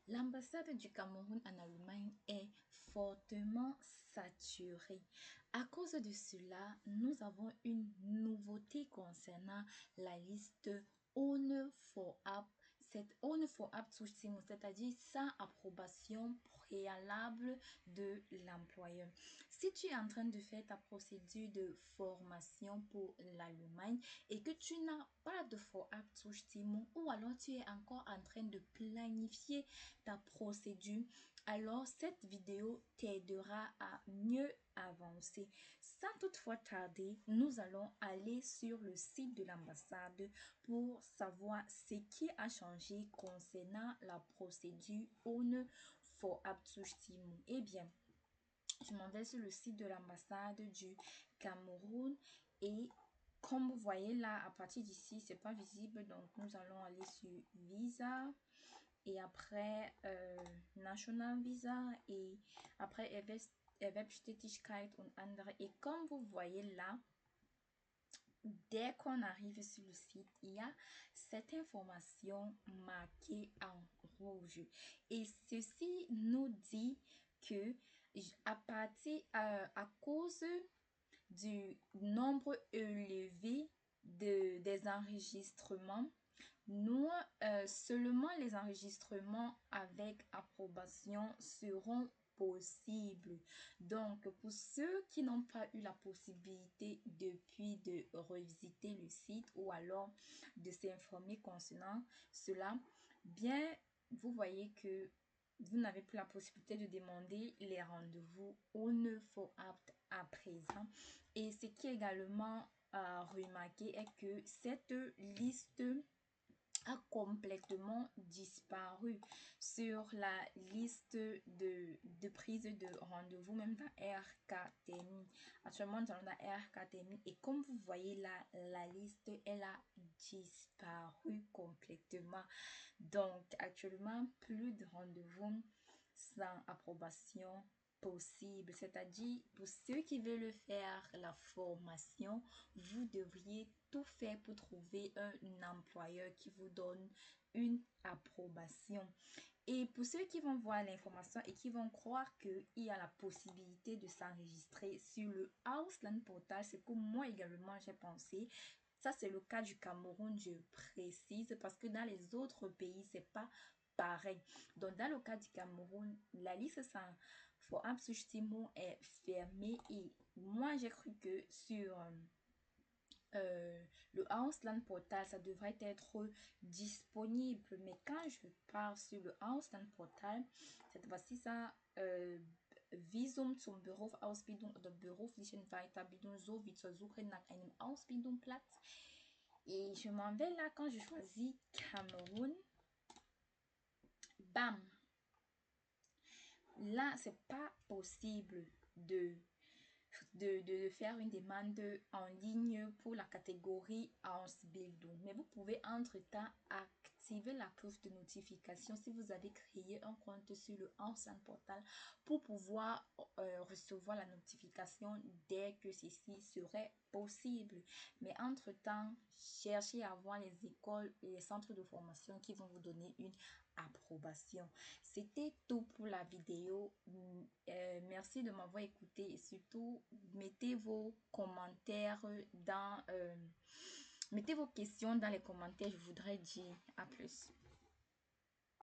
L'ambassade du Cameroun en Allemagne est fortement saturée. À cause de cela, nous avons une nouveauté concernant la liste Ohne Vorab. Cette Ohne Vorab Zustimmung, c'est-à-dire sans approbation préalable de l'employeur. Si tu es en train de faire ta procédure de formation pour l'Allemagne et que tu n'as pas de Vorab Zustimmung ou alors tu es encore en train de planifier ta procédure, alors cette vidéo t'aidera à mieux avancer. Sans toutefois tarder, nous allons aller sur le site de l'ambassade pour savoir ce qui a changé concernant la procédure Ohne Vorabzustimmung. Eh bien, je m'en vais sur le site de l'ambassade du Cameroun et comme vous voyez là, à partir d'ici, c'est pas visible, donc nous allons aller sur Visa et après National Visa et après Erwerbstätigkeit und andere. Et comme vous voyez là, dès qu'on arrive sur le site, il y a cette information marquée en rouge. Et ceci nous dit que à partir, à cause du nombre élevé des enregistrements, nous, seulement les enregistrements avec approbation seront possibles. Donc, pour ceux qui n'ont pas eu la possibilité depuis de revisiter le site ou alors de s'informer concernant cela, bien, vous voyez que vous n'avez plus la possibilité de demander les rendez-vous au neuf apte à présent. Et ce qui est également remarqué est que cette liste a complètement disparu sur la liste de prise de rendez-vous, même dans RKTMI. Actuellement, nous allons dans RKTMI et comme vous voyez là, la liste, elle a disparu complètement. Donc, actuellement, plus de rendez-vous sans approbation possible. C'est-à-dire, pour ceux qui veulent faire la formation, vous devriez tout faire pour trouver un employeur qui vous donne une approbation. Et pour ceux qui vont voir l'information et qui vont croire qu'il y a la possibilité de s'enregistrer sur le Ausland Portal, c'est que moi également j'ai pensé. Ça, c'est le cas du Cameroun, je précise, parce que dans les autres pays, c'est pas pareil. Donc, dans le cas du Cameroun, la liste sans Vorabzustimmung est fermée et moi, j'ai cru que sur le Ausland Portal, ça devrait être disponible. Mais quand je pars sur le Ausland Portal, cette fois-ci, ça Visum zum Berufsausbildung oder beruflichen Weiterbildung sowie zur Suche nach einem Ausbildungsplatz. Et je m'en vais là quand je choisis Cameroun. Bam! Là, c'est pas possible de faire une demande en ligne pour la catégorie Ausbildung. Mais vous pouvez entre-temps activer la cloche de notification si vous avez créé un compte sur le Ausland Portal pour pouvoir recevoir la notification dès que ceci serait possible. Mais entre-temps, cherchez à voir les écoles et les centres de formation qui vont vous donner une approbation. C'était tout pour la vidéo. Merci de m'avoir écouté et surtout mettez vos commentaires dans mettez vos questions dans les commentaires. Je voudrais dire à plus.